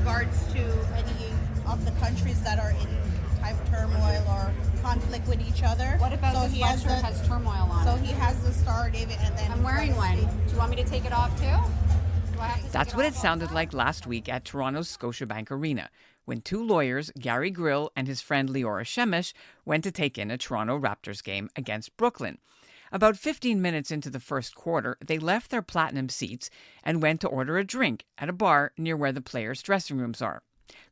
regards to any of the countries that are in type turmoil or conflict with each other. What about so this sweatshirt has turmoil on so it? he has the Star of David, and then I'm wearing one. Do you want me to take it off too? Do I have to take That's it what off it sounded also? like last week at Toronto's Scotiabank Arena, when two lawyers, Gary Grill and his friend Leora Shemesh, went to take in a Toronto Raptors game against Brooklyn. About 15 minutes into the first quarter, they left their platinum seats and went to order a drink at a bar near where the players' dressing rooms are.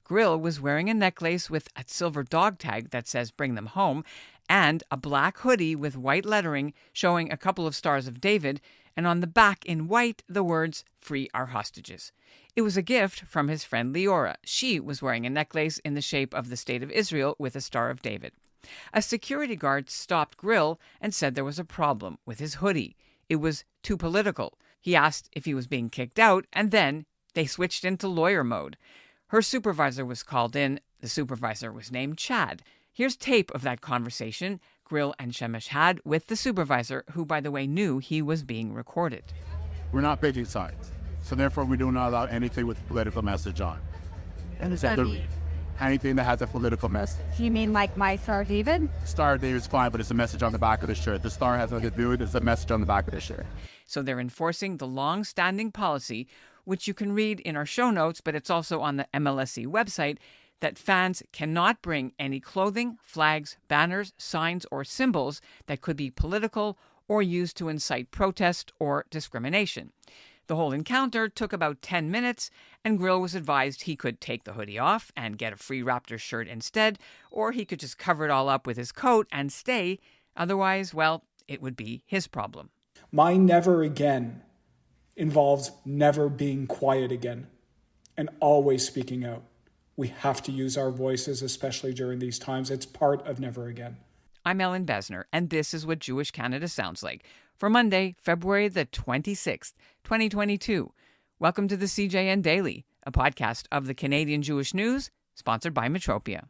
Grill was wearing a necklace with a silver dog tag that says "Bring them home" and a black hoodie with white lettering showing a couple of stars of David, and on the back in white the words "Free our hostages." It was a gift from his friend Leora. She was wearing a necklace in the shape of the State of Israel with a Star of David. A security guard stopped Grill and said there was a problem with his hoodie. It was too political. He asked if he was being kicked out, and then they switched into lawyer mode. Her supervisor was called in. The supervisor was named Chad. Here's tape of that conversation Grill and Shemesh had with the supervisor, who, by the way, knew he was being recorded. We're not picking sides, so therefore we do not allow anything with political message on. And is that anything that has a political message? Do you mean like my Star David? Star of David is fine, but it's a message on the back of the shirt. The star has nothing to do with it. It's a message on the back of the shirt. So they're enforcing the long-standing policy, which you can read in our show notes, but it's also on the MLSE website, that fans cannot bring any clothing, flags, banners, signs, or symbols that could be political or used to incite protest or discrimination. The whole encounter took about 10 minutes, and Grill was advised he could take the hoodie off and get a free Raptors shirt instead, or he could just cover it all up with his coat and stay. Otherwise, well, it would be his problem. My never again involves never being quiet again and always speaking out. We have to use our voices, especially during these times. It's part of never again. I'm Ellen Besner, and this is what Jewish Canada sounds like for Monday, February the 26th, 2022. Welcome to the CJN Daily, a podcast of the Canadian Jewish News, sponsored by Metropia.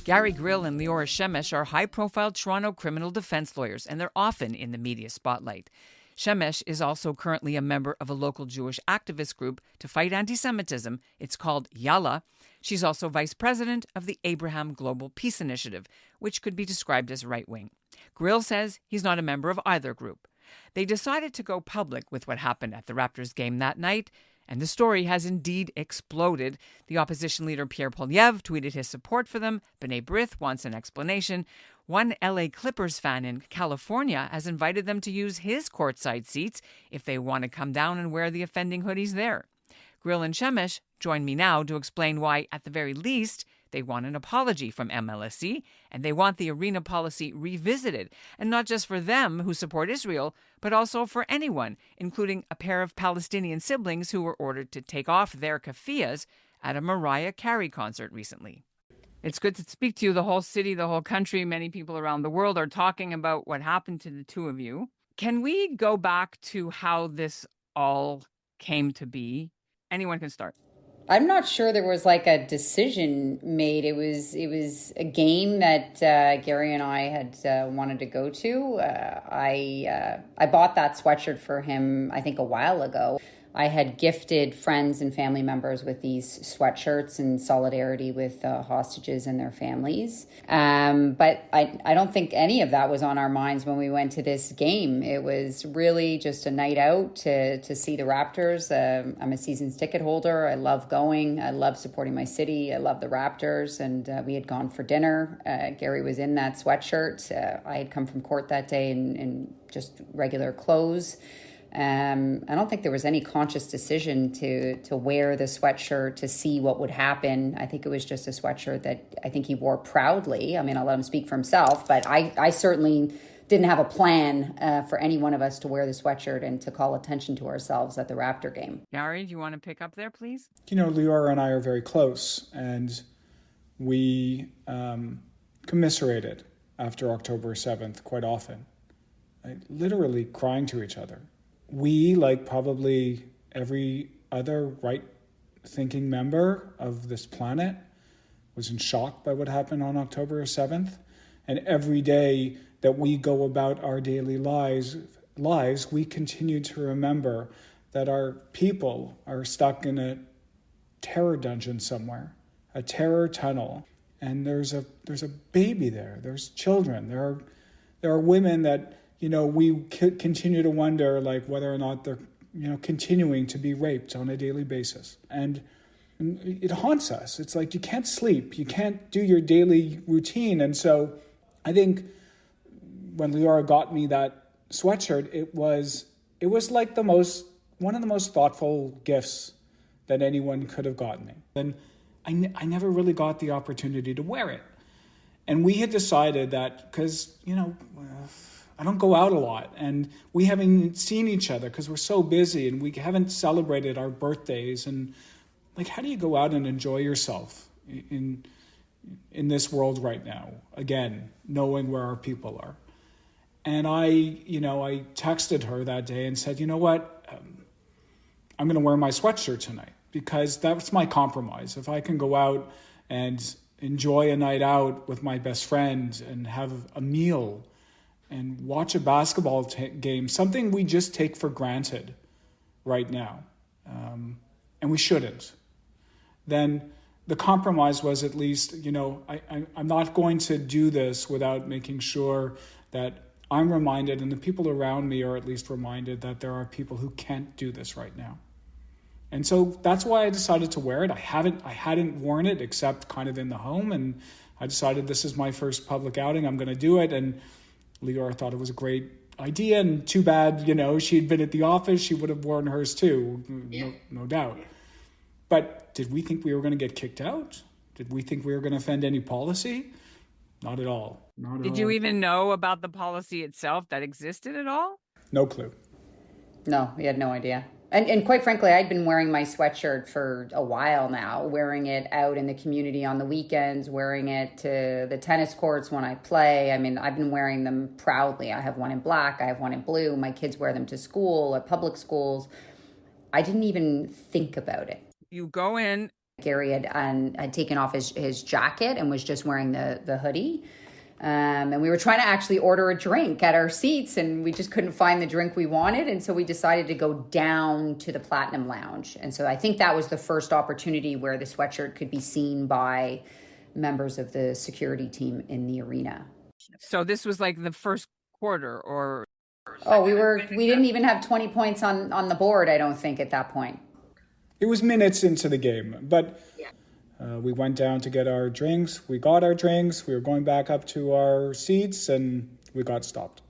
Gary Grill and Leora Shemesh are high-profile Toronto criminal defense lawyers, and they're often in the media spotlight. Shemesh is also currently a member of a local Jewish activist group to fight anti-Semitism. It's called Yalla. She's also vice president of the Abraham Global Peace Initiative, which could be described as right-wing. Grill says he's not a member of either group. They decided to go public with what happened at the Raptors game that night, and the story has indeed exploded. The opposition leader Pierre Poilievre tweeted his support for them. B'nai B'rith wants an explanation. One LA Clippers fan in California has invited them to use his courtside seats if they want to come down and wear the offending hoodies there. Grill and Shemesh join me now to explain why, at the very least, they want an apology from MLSE, and they want the arena policy revisited, and not just for them who support Israel, but also for anyone, including a pair of Palestinian siblings who were ordered to take off their keffiyehs at a Mariah Carey concert recently. It's good to speak to you. The whole city, the whole country, many people around the world are talking about what happened to the two of you. Can we go back to how this all came to be? Anyone can start. I'm not sure there was like a decision made. It was a game that Gary and I had wanted to go to. I bought that sweatshirt for him, I think, a while ago. I had gifted friends and family members with these sweatshirts in solidarity with hostages and their families. But I don't think any of that was on our minds when we went to this game. It was really just a night out to see the Raptors. I'm a season's ticket holder. I love going. I love supporting my city. I love the Raptors. And we had gone for dinner. Gary was in that sweatshirt. I had come from court that day in just regular clothes. I don't think there was any conscious decision to wear the sweatshirt to see what would happen. I think it was just a sweatshirt that I think he wore proudly. I mean, I'll let him speak for himself, but I certainly didn't have a plan for any one of us to wear the sweatshirt and to call attention to ourselves at the Raptor game. Gary, do you want to pick up there, please? You know, Leora and I are very close, and we commiserated after October 7th quite often, literally crying to each other. We, like probably every other right-thinking member of this planet, was in shock by what happened on October 7th. And every day that we go about our daily lives lives, we continue to remember that our people are stuck in a terror dungeon somewhere, a terror tunnel, and there's a baby there. There's children. There are women that we continue to wonder whether or not they're continuing to be raped on a daily basis, and it haunts us. It's like you can't sleep, you can't do your daily routine, and so I think when Leora got me that sweatshirt, it was like one of the most thoughtful gifts that anyone could have gotten me. And I never really got the opportunity to wear it. And we had decided that because, I don't go out a lot and we haven't seen each other because we're so busy and we haven't celebrated our birthdays. And how do you go out and enjoy yourself in this world right now? Again, knowing where our people are. And I texted her that day and said, you know what? I'm going to wear my sweatshirt tonight because that's my compromise. If I can go out and enjoy a night out with my best friend and have a meal and watch a basketball game, something we just take for granted right now, and we shouldn't, then the compromise was at least, I'm not going to do this without making sure that I'm reminded and the people around me are at least reminded that there are people who can't do this right now. And so that's why I decided to wear it. I hadn't worn it except kind of in the home, and I decided this is my first public outing. I'm going to do it. And Leora thought it was a great idea, and too bad, she'd been at the office. She would have worn hers too, no doubt. But did we think we were going to get kicked out? Did we think we were going to offend any policy? Not at all. Did you even know about the policy itself that existed at all? No clue. No, we had no idea. And quite frankly, I'd been wearing my sweatshirt for a while now, wearing it out in the community on the weekends, wearing it to the tennis courts when I play. I mean, I've been wearing them proudly. I have one in black, I have one in blue. My kids wear them to school, at public schools. I didn't even think about it. You go in. Gary had taken off his jacket and was just wearing the hoodie. And we were trying to actually order a drink at our seats, and we just couldn't find the drink we wanted. And so we decided to go down to the Platinum Lounge. And so I think that was the first opportunity where the sweatshirt could be seen by members of the security team in the arena. So this was like the first quarter, or? Oh, we didn't even have 20 points on the board, I don't think, at that point. It was minutes into the game, but we went down to get our drinks. We got our drinks. We were going back up to our seats, and we got stopped.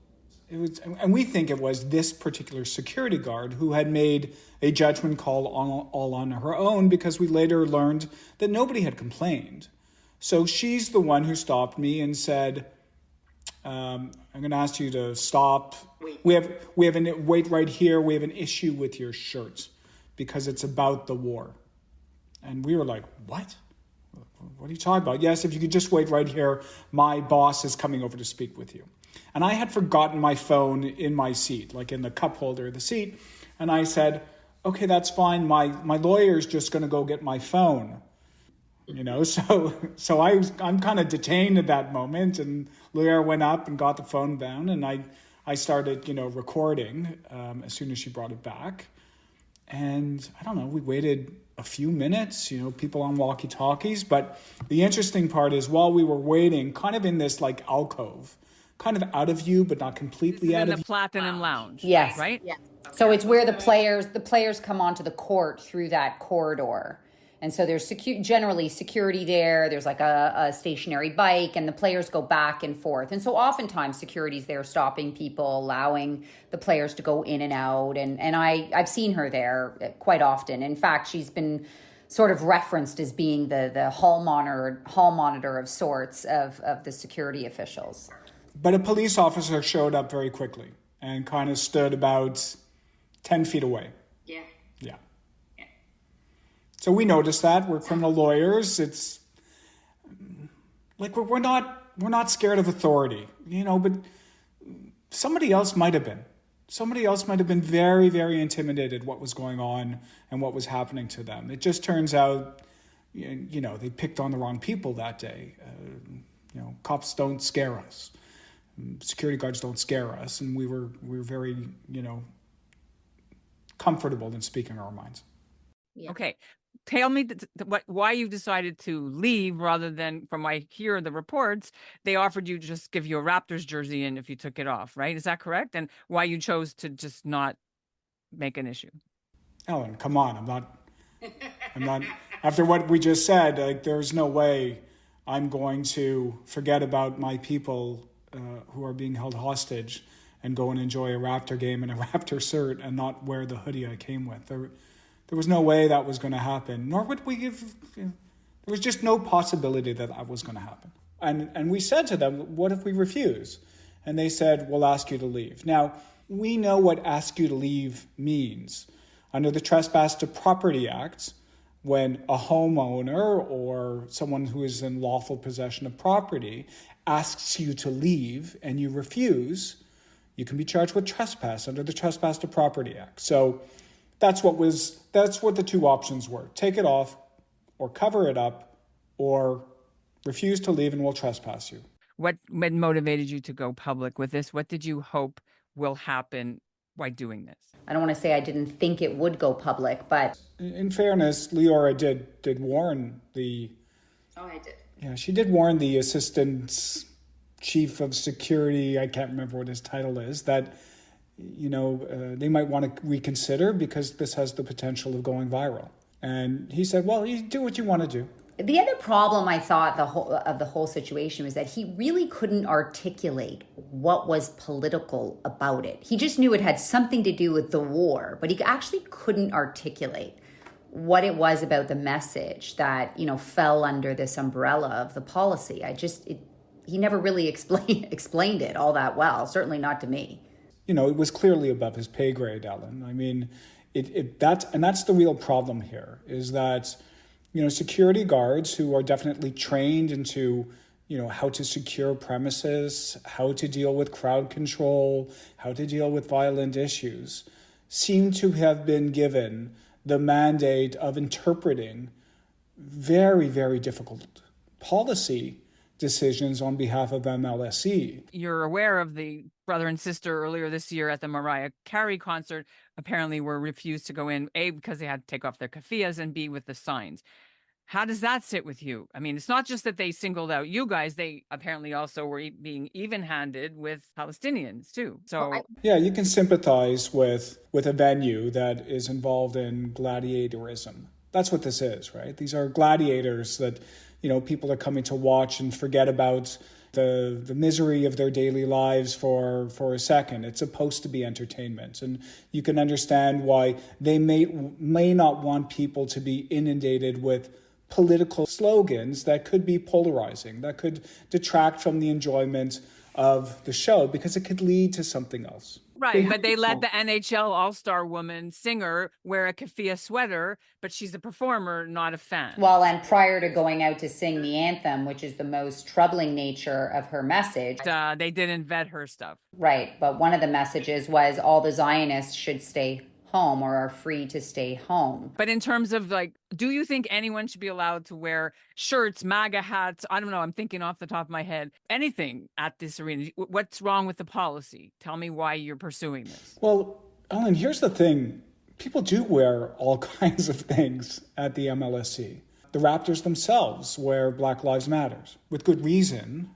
And we think it was this particular security guard who had made a judgment call all on her own, because we later learned that nobody had complained. So she's the one who stopped me and said, I'm going to ask you to stop. Wait right here. We have an issue with your shirt because it's about the war. And we were like, what? What are you talking about? Yes, if you could just wait right here, my boss is coming over to speak with you. And I had forgotten my phone in my seat, like in the cup holder of the seat. And I said, okay, that's fine. My lawyer's just going to go get my phone. So I'm kind of detained at that moment. And Leora went up and got the phone down. And I started, recording as soon as she brought it back. And I don't know, we waited a few minutes, people on walkie-talkies. But the interesting part is while we were waiting, kind of in this like alcove, kind of out of view, but not completely out of view. In the Platinum Lounge. Yes. Right? Yeah. So it's where the players come onto the court through that corridor. And so there's generally security there. There's like a stationary bike, and the players go back and forth. And so oftentimes security's there stopping people, allowing the players to go in and out. And I've seen her there quite often. In fact, she's been sort of referenced as being the hall monitor of sorts of the security officials. But a police officer showed up very quickly and kind of stood about 10 feet away. Yeah. Yeah. So we noticed that. We're criminal lawyers. It's like we're not scared of authority, but somebody else might have been. Somebody else might have been very, very intimidated what was going on and what was happening to them. It just turns out, they picked on the wrong people that day. Cops don't scare us. security guards don't scare us, and we were very, comfortable in speaking our minds. Yeah. Okay. Tell me why you decided to leave rather than, from what I hear the reports, they offered you to just give you a Raptors jersey in if you took it off, right? Is that correct? And why you chose to just not make an issue? Ellen, come on. I'm not, after what we just said, there's no way I'm going to forget about my people who are being held hostage and go and enjoy a Raptor game in a Raptor shirt and not wear the hoodie I came with. There was no way that was going to happen, nor would we give. There was just no possibility that was going to happen. And we said to them, what if we refuse? And they said, we'll ask you to leave. Now, we know what ask you to leave means. Under the Trespass to Property Act, when a homeowner or someone who is in lawful possession of property asks you to leave and you refuse, you can be charged with trespass under the Trespass to Property Act. So that's what the two options were. Take it off or cover it up or refuse to leave and we'll trespass you. What motivated you to go public with this? What did you hope will happen by doing this? I don't want to say I didn't think it would go public, but... In fairness, Leora did warn the... Oh, I did. Yeah, she did warn the assistant chief of security, I can't remember what his title is, that, they might want to reconsider because this has the potential of going viral. And he said, well, you do what you want to do. The other problem I thought the whole situation was that he really couldn't articulate what was political about it. He just knew it had something to do with the war, but he actually couldn't articulate what it was about the message that, fell under this umbrella of the policy. He never really explained it all that well, certainly not to me. It was clearly above his pay grade, Ellen. I mean, that's the real problem here, is that security guards who are definitely trained into, how to secure premises, how to deal with crowd control, how to deal with violent issues, seem to have been given the mandate of interpreting very, very difficult policy decisions on behalf of MLSE. You're aware of the brother and sister earlier this year at the Mariah Carey concert apparently were refused to go in, A, because they had to take off their keffiyehs, and B, with the signs. How does that sit with you? I mean, it's not just that they singled out you guys. They apparently also were being even-handed with Palestinians, too. So, yeah, you can sympathize with a venue that is involved in gladiatorism. That's what this is, right? These are gladiators that, people are coming to watch and forget about the misery of their daily lives for a second. It's supposed to be entertainment. And you can understand why they may not want people to be inundated with political slogans that could be polarizing, that could detract from the enjoyment of the show because it could lead to something else. Right, but they let the NHL All-Star woman singer wear a keffiyeh sweater, but she's a performer, not a fan. Well, and prior to going out to sing the anthem, which is the most troubling nature of her message. They didn't vet her stuff. Right, but one of the messages was all the Zionists should stay home or are free to stay home. But in terms of do you think anyone should be allowed to wear shirts, MAGA hats? I don't know. I'm thinking off the top of my head. Anything at this arena. What's wrong with the policy? Tell me why you're pursuing this. Well, Ellen, here's the thing. People do wear all kinds of things at the MLSE. The Raptors themselves wear Black Lives Matter. With good reason,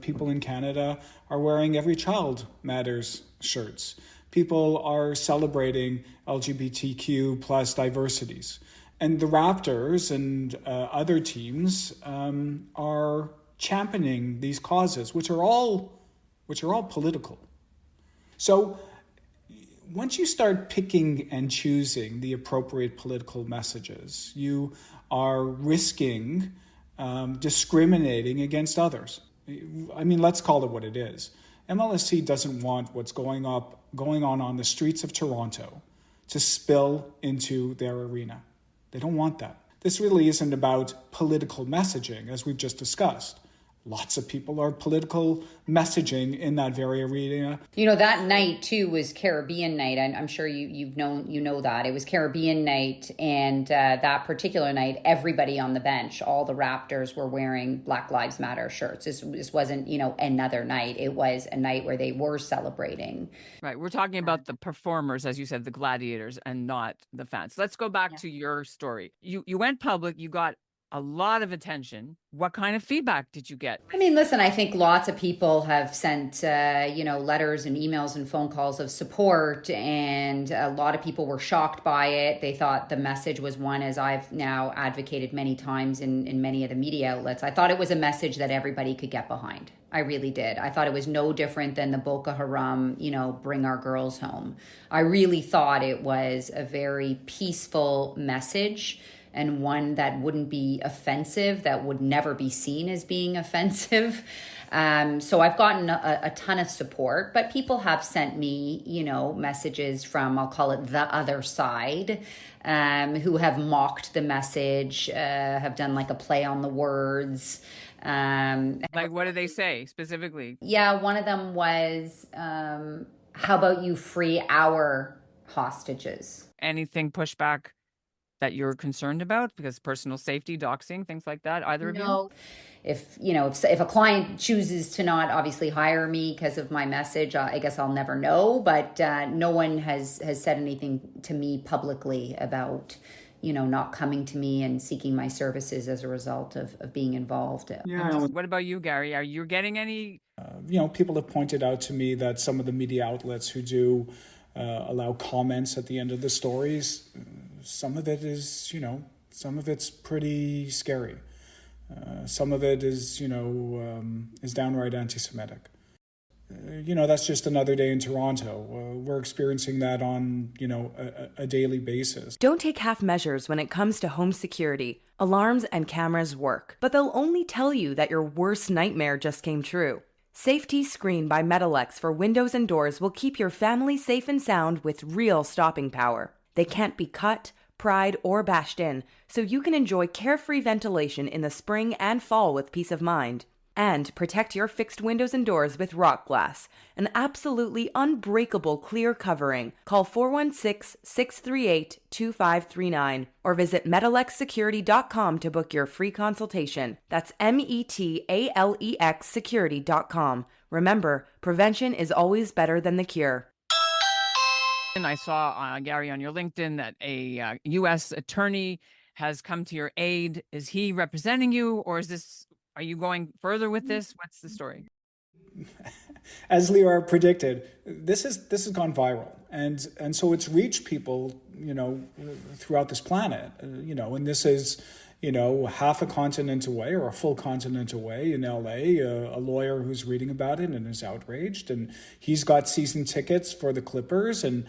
people in Canada are wearing Every Child Matters shirts. People are celebrating LGBTQ plus diversities. And the Raptors and other teams are championing these causes, which are all political. So once you start picking and choosing the appropriate political messages, you are risking discriminating against others. I mean, let's call it what it is. MLSE doesn't want what's going on the streets of Toronto to spill into their arena. They don't want that. This really isn't about political messaging, as we've just discussed. Lots of people are political messaging in that very arena. You know, that night too was Caribbean night. I'm sure you know that. It was Caribbean night, and that particular night, everybody on the bench, all the Raptors were wearing Black Lives Matter shirts. This wasn't, another night. It was a night where they were celebrating. Right. We're talking about the performers, as you said, the gladiators, and not the fans. Let's go back to your story. You went public, you got a lot of attention. What kind of feedback did you get? I mean, listen, I think lots of people have sent, letters and emails and phone calls of support, and a lot of people were shocked by it. They thought the message was one, as I've now advocated many times in many of the media outlets. I thought it was a message that everybody could get behind. I really did. I thought it was no different than the Boko Haram, bring our girls home. I really thought it was a very peaceful message, and one that wouldn't be offensive, that would never be seen as being offensive. So I've gotten a ton of support, but people have sent me, messages from, I'll call it the other side, who have mocked the message, have done like a play on the words. Like, what did they say specifically? Yeah, one of them was, how about you free our hostages? Anything pushback that you're concerned about, because personal safety, doxing, things like that, either of you? If a client chooses to not obviously hire me because of my message, I guess I'll never know, but no one has said anything to me publicly about not coming to me and seeking my services as a result of being involved. Yeah. What about you, Gary? Are you getting any? People have pointed out to me that some of the media outlets who do allow comments at the end of the stories, some of it is, some of it's pretty scary. Some of it is, is downright anti-Semitic. That's just another day in Toronto. We're experiencing that on, a daily basis. Don't take half measures when it comes to home security. Alarms and cameras work, but they'll only tell you that your worst nightmare just came true. Safety Screen by Metalex for windows and doors will keep your family safe and sound with real stopping power. They can't be cut, pried, or bashed in, so you can enjoy carefree ventilation in the spring and fall with peace of mind. And protect your fixed windows and doors with rock glass, an absolutely unbreakable clear covering. Call 416-638-2539 or visit metalexsecurity.com to book your free consultation. That's METALEX security.com. Remember, prevention is always better than the cure. And I saw, Gary, on your LinkedIn that a U.S. attorney has come to your aid. Is he representing you, or are you going further with this? What's the story? As Leora predicted, this has gone viral, and so it's reached people, throughout this planet, and this is, half a continent away or a full continent away in LA, a lawyer who's reading about it and is outraged, and he's got season tickets for the Clippers and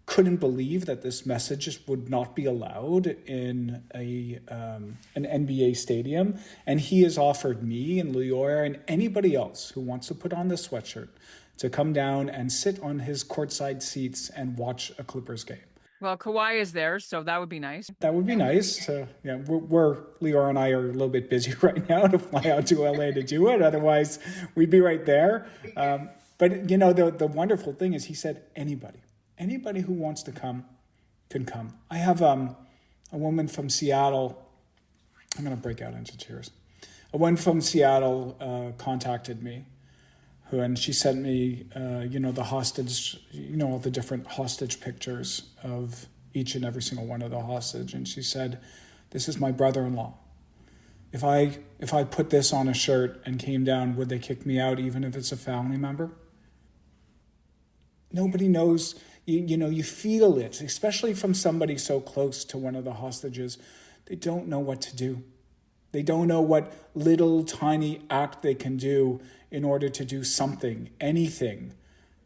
couldn't believe that this message would not be allowed in an NBA stadium. And he has offered me and Leora and anybody else who wants to put on the sweatshirt to come down and sit on his courtside seats and watch a Clippers game. Well, Kawhi is there, so that would be nice. That would be nice. We're Leora and I are a little bit busy right now to fly out to LA to do it. Otherwise, we'd be right there. But the wonderful thing is, he said anybody who wants to come can come. I have a woman from Seattle. I'm going to break out into tears. A woman from Seattle contacted me, and she sent me, the hostage, all the different hostage pictures of each and every single one of the hostage. And she said, "This is my brother-in-law. If I put this on a shirt and came down, would they kick me out even if it's a family member?" Nobody knows. You feel it, especially from somebody so close to one of the hostages. They don't know what to do. They don't know what little tiny act they can do in order to do something, anything,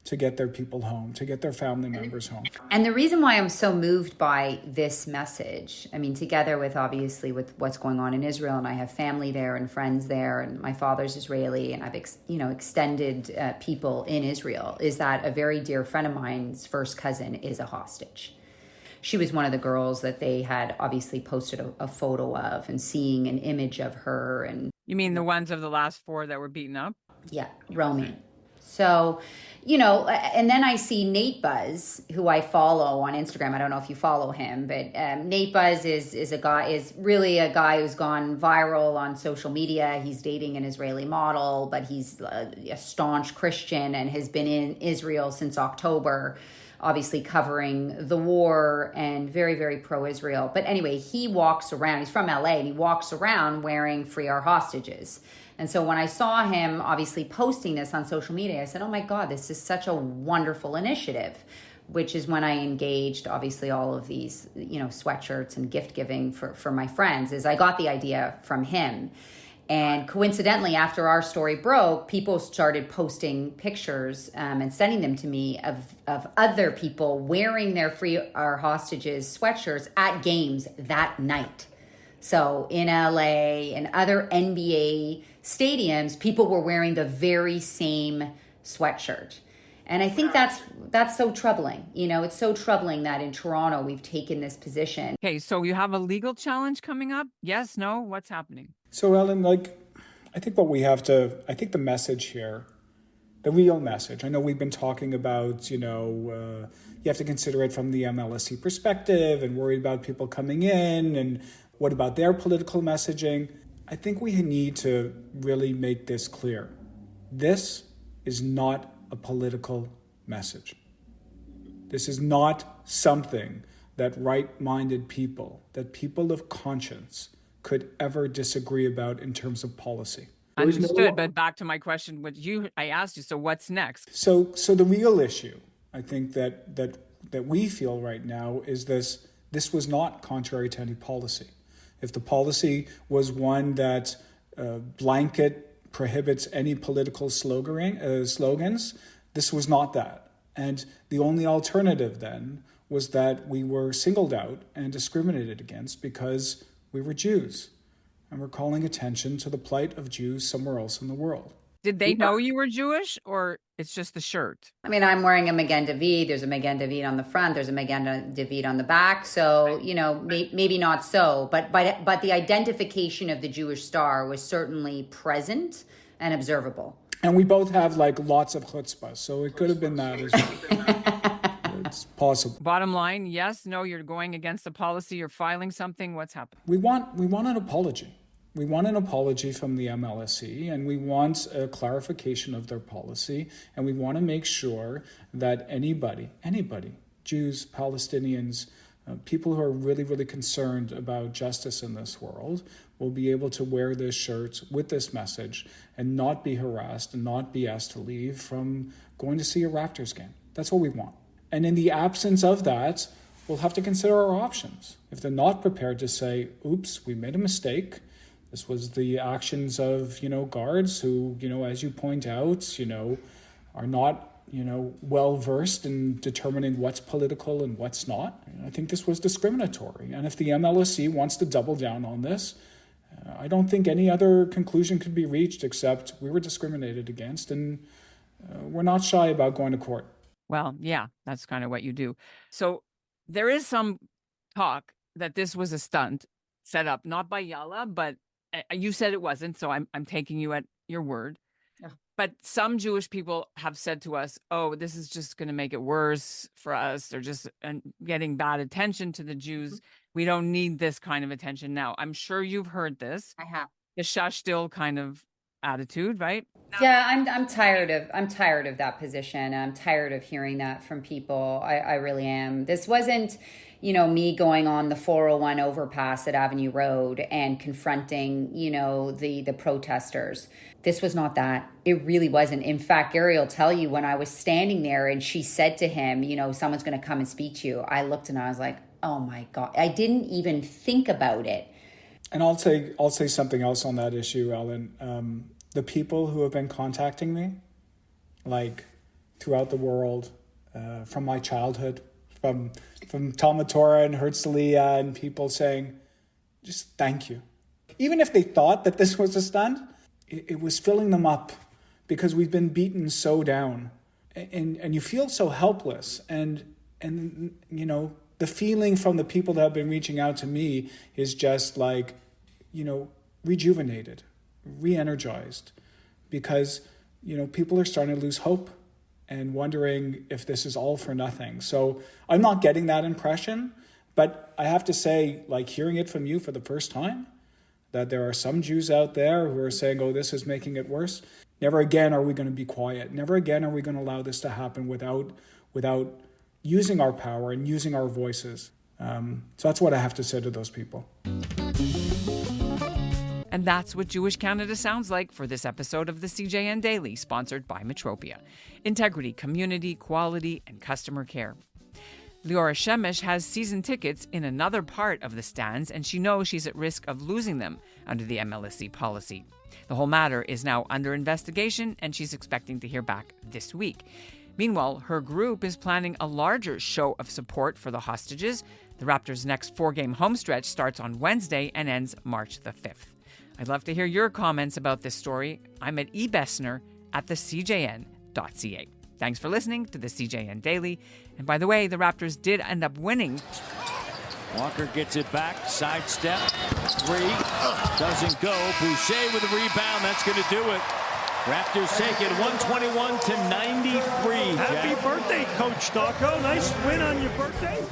to get their people home, to get their family members home. And the reason why I'm so moved by this message, I mean, together with obviously with what's going on in Israel, and I have family there and friends there, and my father's Israeli, and I've extended people in Israel, is that a very dear friend of mine's first cousin is a hostage. She was one of the girls that they had obviously posted a photo of, and seeing an image of her, and You mean the ones of the last 4 that were beaten up? Yeah, Romy. So, you know, and then I see Nate Buzz, who I follow on Instagram. I don't know if you follow him, but Nate Buzz is really a guy who's gone viral on social media. He's dating an Israeli model, but he's a staunch Christian and has been in Israel since October, obviously covering the war and very, very pro-Israel. But anyway, he walks around, he's from LA, and he walks around wearing Free Our Hostages. And so when I saw him obviously posting this on social media, I said, oh my God, this is such a wonderful initiative, which is when I engaged obviously all of these, you know, sweatshirts and gift giving for my friends, is I got the idea from him. And coincidentally, after our story broke, people started posting pictures and sending them to me of other people wearing their Free Our Hostages sweatshirts at games that night. So in LA and other NBA stadiums, people were wearing the very same sweatshirt. And I think that's so troubling. You know, it's so troubling that in Toronto, we've taken this position. Okay, so you have a legal challenge coming up? Yes, no? What's happening? So, Ellen, I think the message here, the real message, I know we've been talking about, you have to consider it from the MLSE perspective and worried about people coming in and what about their political messaging. I think we need to really make this clear. This is not a political message. This is not something that right-minded people, that people of conscience could ever disagree about in terms of policy. Understood, but back to my question, I asked you, so what's next? So the real issue, I think that we feel right now is this was not contrary to any policy. If the policy was one that blanket prohibits any political slogans, this was not that. And the only alternative then was that we were singled out and discriminated against because we were Jews. And we're calling attention to the plight of Jews somewhere else in the world. Did they know you were Jewish, or it's just the shirt? I mean, I'm wearing a Magen David. There's a Magen David on the front. There's a Magen David on the back. So, you know, maybe not so. But the identification of the Jewish star was certainly present and observable. And we both have lots of chutzpah. So it could have been that as well. It's possible. Bottom line, yes, no, you're going against the policy. You're filing something. What's happening? We want an apology. We want an apology from the MLSE, and we want a clarification of their policy, and we want to make sure that anybody, Jews, Palestinians, people who are really, really concerned about justice in this world, will be able to wear this shirt with this message and not be harassed and not be asked to leave from going to see a Raptors game. That's what we want. And in the absence of that, we'll have to consider our options. If they're not prepared to say, oops, we made a mistake, this was the actions of, guards who, as you point out, are not, well-versed in determining what's political and what's not. I think this was discriminatory. And if the MLSE wants to double down on this, I don't think any other conclusion could be reached except we were discriminated against, and we're not shy about going to court. Well, yeah, that's kind of what you do. So there is some talk that this was a stunt set up, not by Yalla, but you said it wasn't, so I'm taking you at your word. Yeah. But some Jewish people have said to us, oh, this is just going to make it worse for us. They're just getting bad attention to the Jews. Mm-hmm. We don't need this kind of attention now. I'm sure you've heard this. I have. The shush still kind of attitude, right? Yeah, I'm tired of that position. I'm tired of hearing that from people. I really am. This wasn't, me going on the 401 overpass at Avenue Road and confronting, the protesters. This was not that. It really wasn't. In fact, Gary will tell you, when I was standing there and she said to him, someone's going to come and speak to you, I looked and I was like, oh my God, I didn't even think about it. And I'll say something else on that issue, Ellen. The people who have been contacting me, throughout the world, from my childhood, from Talmud Torah and Herzliya, and people saying, just thank you. Even if they thought that this was a stunt, it was filling them up because we've been beaten so down. And you feel so helpless. And the feeling from the people that have been reaching out to me is just rejuvenated. re-energized because, people are starting to lose hope and wondering if this is all for nothing. So I'm not getting that impression, but I have to say, hearing it from you for the first time, that there are some Jews out there who are saying, oh, this is making it worse. Never again are we going to be quiet. Never again are we going to allow this to happen without using our power and using our voices. So that's what I have to say to those people. And that's what Jewish Canada sounds like for this episode of the CJN Daily, sponsored by Metropia. Integrity, community, quality, and customer care. Leora Shemesh has season tickets in another part of the stands, and she knows she's at risk of losing them under the MLSE policy. The whole matter is now under investigation, and she's expecting to hear back this week. Meanwhile, her group is planning a larger show of support for the hostages. The Raptors' next 4-game home stretch starts on Wednesday and ends March the 5th. I'd love to hear your comments about this story. I'm at ebessner@thecjn.ca. Thanks for listening to the CJN Daily. And by the way, the Raptors did end up winning. Walker gets it back, sidestep, 3, doesn't go. Boucher with a rebound, that's going to do it. Raptors take it 121-93. Happy birthday, Coach Stocco. Nice win on your birthday.